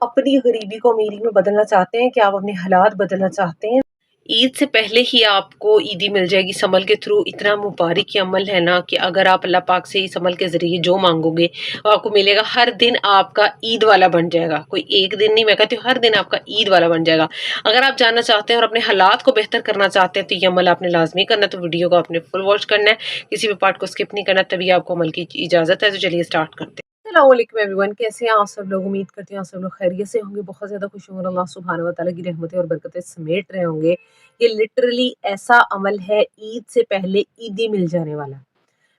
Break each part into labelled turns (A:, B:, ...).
A: اپنی غریبی کو امیری میں بدلنا چاہتے ہیں، کہ آپ اپنے حالات بدلنا چاہتے ہیں، عید سے پہلے ہی آپ کو عیدی مل جائے گی اس عمل کے تھرو۔ اتنا مبارک یہ عمل ہے نا کہ اگر آپ اللہ پاک سے اس عمل کے ذریعے جو مانگو گے وہ آپ کو ملے گا۔ ہر دن آپ کا عید والا بن جائے گا، کوئی ایک دن نہیں، میں کہتی ہوں ہر دن آپ کا عید والا بن جائے گا۔ اگر آپ جاننا چاہتے ہیں اور اپنے حالات کو بہتر کرنا چاہتے ہیں تو یہ عمل آپ نے لازمی کرنا ہے، تو ویڈیو کو آپ نے فل واچ کرنا ہے، کسی بھی پارٹ کو اسکپ نہیں کرنا، تبھی آپ کو عمل کی اجازت ہے۔ تو چلیے اسٹارٹ کرتے ہیں۔ السلام علیکم ایوری ون، کیسے ہیں آپ سب لوگ؟ امید کرتی ہیں آپ سب لوگ خیریت سے ہوں گے، بہت زیادہ خوش ہوں گے، اللہ سبحانہ و تعالیٰ کی رحمتیں اور برکتیں سمیٹ رہے ہوں گے۔ یہ لٹرلی ایسا عمل ہے عید سے پہلے عیدی مل جانے والا۔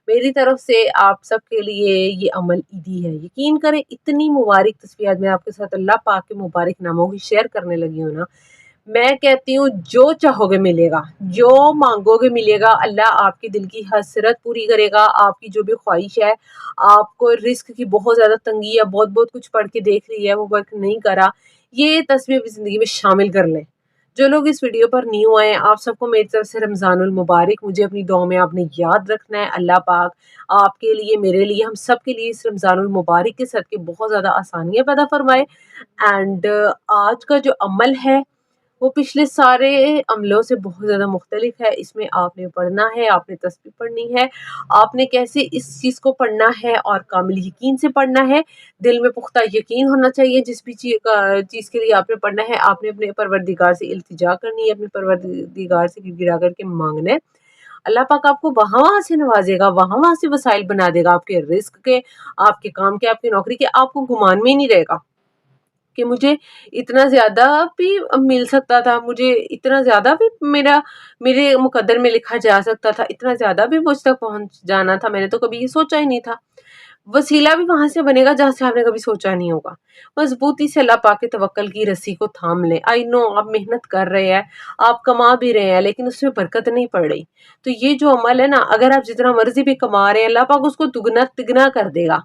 A: میری طرف سے آپ سب کے لیے یہ عمل عیدی ہے۔ یقین کریں اتنی مبارک تصویرات میں آپ کے ساتھ اللہ پاک کے مبارک ناموں کی شیئر کرنے لگی ہوں نا، میں کہتی ہوں جو چاہو گے ملے گا، جو مانگو گے ملے گا۔ اللہ آپ کی دل کی حسرت پوری کرے گا، آپ کی جو بھی خواہش ہے، آپ کو رزق کی بہت زیادہ تنگی ہے، بہت بہت کچھ پڑھ کے دیکھ لی ہے، وہ ورک نہیں کرا، یہ تصویر اپنی زندگی میں شامل کر لیں۔ جو لوگ اس ویڈیو پر نیو آئے ہیں، آپ سب کو میری طرف سے رمضان المبارک۔ مجھے اپنی دعاؤں میں آپ نے یاد رکھنا ہے۔ اللہ پاک آپ کے لیے، میرے لیے، ہم سب کے لیے اس رمضان المبارک کے صدقے بہت زیادہ آسانیاں پیدا فرمائے۔ اینڈ آج کا جو عمل ہے وہ پچھلے سارے عملوں سے بہت زیادہ مختلف ہے۔ اس میں آپ نے پڑھنا ہے، آپ نے تسبیح پڑھنی ہے، آپ نے کیسے اس چیز کو پڑھنا ہے اور کامل یقین سے پڑھنا ہے۔ دل میں پختہ یقین ہونا چاہیے جس بھی چیز کے لیے آپ نے پڑھنا ہے۔ آپ نے اپنے پروردگار سے التجا کرنی ہے، اپنے پروردگار سے گر گرا کر کے مانگنا ہے۔ اللہ پاک آپ کو وہاں سے نوازے گا، وہاں سے وسائل بنا دے گا، آپ کے رزق کے، آپ کے کام کے، آپ کی نوکری کے۔ آپ کو گمان میں ہی نہیں رہے گا کہ مجھے اتنا زیادہ بھی مل سکتا تھا، مجھے اتنا زیادہ بھی میرے مقدر میں لکھا جا سکتا تھا، اتنا زیادہ بھی مجھ تک پہنچ جانا تھا، میں نے تو کبھی یہ سوچا ہی نہیں تھا۔ وسیلہ بھی وہاں سے بنے گا جہاں سے آپ نے کبھی سوچا نہیں ہوگا۔ مضبوطی سے اللہ پاک کے توکل کی رسی کو تھام لیں۔ آئی نو آپ محنت کر رہے ہیں، آپ کما بھی رہے ہیں، لیکن اس میں برکت نہیں پڑ رہی، تو یہ جو عمل ہے نا، اگر آپ جتنا مرضی بھی کما رہے ہیں، اللہ پاک اس کو دگنا تگنا کر دے گا۔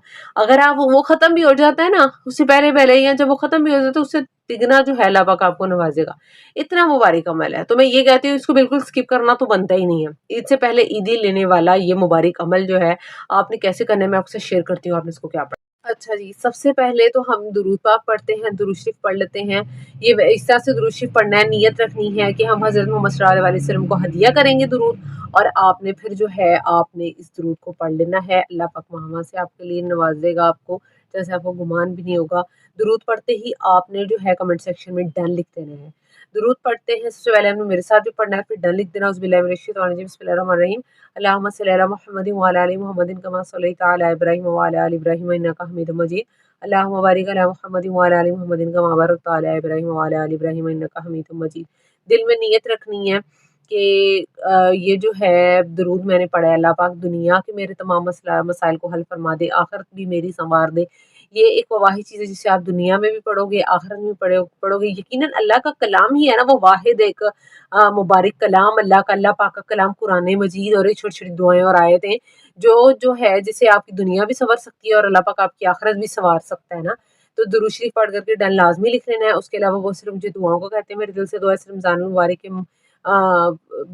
A: اگر آپ وہ ختم بھی ہو جاتا ہے نا، اس سے پہلے یا جب وہ ختم بھی ہو جاتا ہے تو اس سے تگنا جو ہے اللہ پاک آپ کو نوازے گا۔ اتنا مبارک عمل ہے، تو میں یہ کہتی ہوں اس کو بالکل اسکپ کرنا تو بنتا ہی نہیں ہے۔ عید سے پہلے عیدی لینے والا یہ مبارک عمل جو ہے آپ نے کیسے کرنا ہے میں آپ سے شیئر کرتی ہوں، آپ نے اس کو کیا پڑھنا۔ اچھا جی، سب سے پہلے تو ہم درود پاک پڑھتے ہیں، درود شریف پڑھ لیتے ہیں۔ یہ اس طرح سے درود شریف پڑھنا ہے، نیت رکھنی ہے کہ ہم حضرت محمد صلی اللہ علیہ وسلم کو ہدیہ کریں گے درود، اور آپ نے پھر جو ہے آپ نے اس درود کو پڑھ لینا ہے۔ اللہ پاک وہاں سے آپ کے لیے نوازے گا آپ کو، جیسے آپ کو گمان بھی نہیں ہوگا۔ درود پڑھتے ہی آپ نے جو ہے کمنٹ سیکشن میں ڈن لکھ دینا ہے۔ درود پڑھتے ہیں سب سے پہلے ہم نے میرے ساتھ بھی پڑھنا ہے، پھر ڈن لکھ دینا۔ اعوذ باللہ من الشیطان الرجیم، بسم اللہ الرحمن الرحیم، اللہم صلی علی محمد وعلی آل محمد کما صلیت علی ابراہیم وعلی آل ابراہیم انک حمید مجید، اللہم بارک علی محمد وعلی آل محمد کما بارکت علی ابراہیم وعلی آل ابراہیم انک حمید مجید۔ دل میں نیت رکھنی ہے کہ یہ جو ہے درود میں نے پڑھا ہے، اللہ پاک دنیا کے میرے تمام مسائل کو حل فرما دے، آخرت بھی میری سنوار دے۔ یہ ایک واحد چیز ہے جسے آپ دنیا میں بھی پڑھو گے، آخرت میں بھی پڑھو گے۔ یقیناً اللہ کا کلام ہی ہے نا وہ واحد ایک مبارک کلام، اللہ پاک کا کلام قرآن مجید، اور یہ چھوٹی چھوٹی دعائیں اور آیتیں جو ہے جسے آپ کی دنیا بھی سنور سکتی ہے اور اللہ پاک آپ کی آخرت بھی سنوار سکتا ہے نا۔ تو درود شریف پڑھ کر کے ڈن لازمی لکھ لینا ہے۔ اس کے علاوہ وہ صرف مجھے دعاؤں کو کہتے ہیں، میرے دل سے دعا ہے رمضان المبارک کے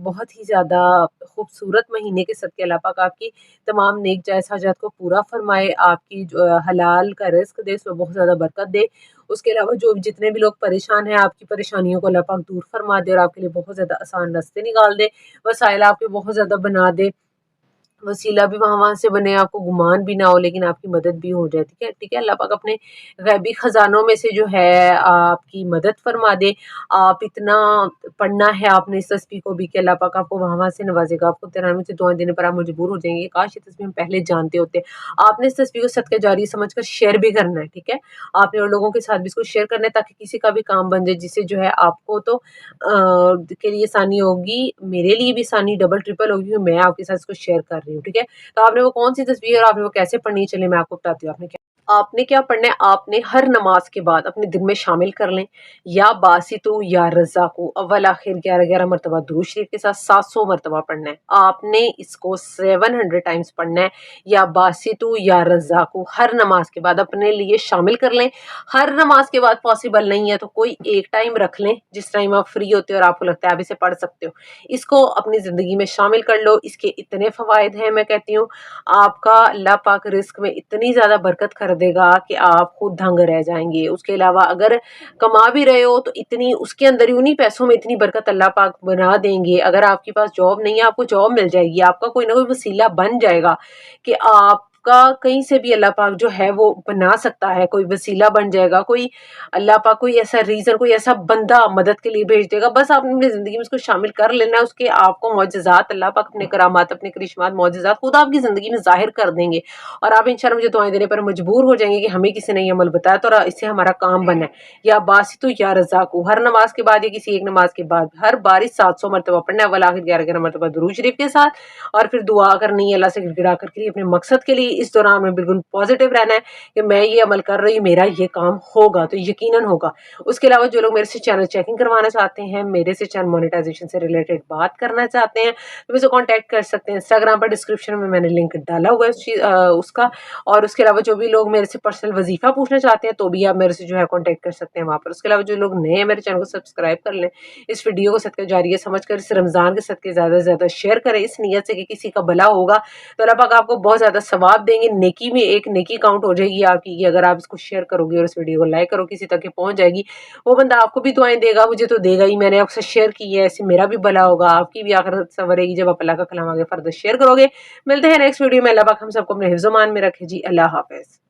A: بہت ہی زیادہ خوبصورت مہینے کے صدقے اللہ پاک آپ کی تمام نیک جائز حاجات کو پورا فرمائے، آپ کی جو حلال کا رزق دے، اس میں بہت زیادہ برکت دے۔ اس کے علاوہ جو جتنے بھی لوگ پریشان ہیں، آپ کی پریشانیوں کو اللہ پاک دور فرما دے اور آپ کے لیے بہت زیادہ آسان راستے نکال دے، وسائل آپ کے بہت زیادہ بنا دے، وسیلہ بھی وہاں سے بنے، آپ کو گمان بھی نہ ہو لیکن آپ کی مدد بھی ہو جائے۔ ٹھیک ہے، اللہ پاک اپنے غیبی خزانوں میں سے جو ہے آپ کی مدد فرما دے۔ آپ اتنا پڑھنا ہے آپ نے اس تسبیح کو بھی کہ اللہ پاک آپ کو وہاں سے نوازے گا۔ آپ کو 93 سے دعائیں دینے پر آپ مجبور ہو جائیں گے، کاش یہ تسبیح ہم پہلے جانتے ہوتے۔ آپ نے اس تسبیح کو صدقہ جاری سمجھ کر شیئر بھی کرنا ہے، ٹھیک ہے، آپ نے اور لوگوں کے ساتھ بھی اس کو شیئر کرنا ہے تاکہ کسی کا بھی کام بن جائے، جسے جو ہے آپ کو تو کے لیے آسانی ہوگی، میرے لیے بھی آسانی ڈبل ٹرپل ہوگی کہ میں آپ کے ساتھ اس کو شیئر کر رہی ہوں۔ ٹھیک ہے، تو آپ نے وہ کون سی تصویر اور آپ نے وہ کیسے پڑھنی ہے، چلے میں آپ کو بتاتی ہوں۔ آپ نے کیا پڑھنا ہے، آپ نے ہر نماز کے بعد اپنے دل میں شامل کر لیں، یا باسطو یا رزاقو، اول آخر 11 مرتبہ درود شریف کے ساتھ 700 مرتبہ پڑھنا ہے۔ آپ نے اس کو 700 ٹائمز پڑھنا ہے، یا باسطو یا رزاقو، ہر نماز کے بعد اپنے لیے شامل کر لیں۔ ہر نماز کے بعد پاسبل نہیں ہے تو کوئی ایک ٹائم رکھ لیں جس ٹائم آپ فری ہوتے ہو اور آپ کو لگتا ہے آپ اسے پڑھ سکتے ہو، اس کو اپنی زندگی میں شامل کر لو۔ اس کے اتنے فوائد ہیں میں کہتی ہوں آپ کا اللہ پاک رزق میں اتنی زیادہ برکت کر دے گا کہ آپ خود دھنگ رہ جائیں گے. اس کے علاوہ اگر کما بھی رہے ہو تو اتنی اس کے اندر انہیں پیسوں میں اتنی برکت اللہ پاک بنا دیں گے. اگر آپ کے پاس جاب نہیں ہے آپ کو جاب مل جائے گی, آپ کا کوئی نہ کوئی وسیلہ بن جائے گا کہ آپ کا کہیں سے بھی اللہ پاک جو ہے وہ بنا سکتا ہے, کوئی وسیلہ بن جائے گا, کوئی اللہ پاک کوئی ایسا ریزن, کوئی ایسا بندہ مدد کے لیے بھیج دے گا. بس آپ نے اپنی زندگی میں اس کو شامل کر لینا ہے, اس کے آپ کو معجزات اللہ پاک اپنے کرامات, اپنے کرشمات, معجزات خود آپ کی زندگی میں ظاہر کر دیں گے, اور آپ انشاءاللہ مجھے دعائیں دینے پر مجبور ہو جائیں گے کہ ہمیں کسی نے یہ عمل بتایا تو اس سے ہمارا کام بنا ہے. یا باسطو یا رزاقو, ہر نماز کے بعد یا کسی ایک نماز کے بعد ہر باری 700 مرتبہ پڑھنا ہے, والآخر 11 مرتبہ درود شریف کے ساتھ, اور پھر دعا کرنی ہے اللہ سے گڑ گڑا کر کے اپنے مقصد کے لیے. اس دوران میں بالکل پازیٹیو رہنا ہے کہ میں یہ عمل کر رہی ہوں, میرا یہ کام ہوگا تو یقیناً ہوگا. اس کے علاوہ جو لوگ میرے سے چینل چیکنگ کروانا چاہتے ہیں, میرے سے چینل مونیٹائزیشن سے ریلیٹڈ بات کرنا چاہتے ہیں, تو مجھے کانٹیکٹ کر سکتے ہیں. انسٹاگرام پر ڈسکرپشن میں نے لنک ڈالا ہوا ہے اس کا. اور اس کے علاوہ جو بھی لوگ میرے سے پرسنل وظیفہ پوچھنا چاہتے ہیں تو بھی آپ میرے سے جو ہے کانٹیکٹ کر سکتے ہیں وہاں پر. اس کے علاوہ جو لوگ نئے ہیں میرے چینل کو سبسکرائب کر لیں, اس ویڈیو کو صدقہ جاریہ سمجھ کر اس رمضان کے صدقے زیادہ سے زیادہ شیئر کریں, اس نیت سے کہ کسی کا بھلا ہوگا تو اللہ پاک آپ کو بہت زیادہ ثواب دیں گے. نیکی میں ایک نیکی کاؤنٹ ہو جائے گی آپ کی, اگر آپ اس کو شیئر کرو گے اور اس ویڈیو کو لائک کرو, کسی تک پہنچ جائے گی. وہ بندہ آپ کو بھی دعائیں دے گا, مجھے تو دے گا ہی, میں نے آپ سے شیئر کی ہے, ایسے میرا بھی بھلا ہوگا, آپ کی بھی آخرت سنورے گی جب آپ اللہ کا کلام آگے فردر شیئر کرو گے. ملتے ہیں نیکسٹ ویڈیو میں. اللہ پاک ہم سب کو اپنے حفظ و امان میں رکھے جی. اللہ حافظ.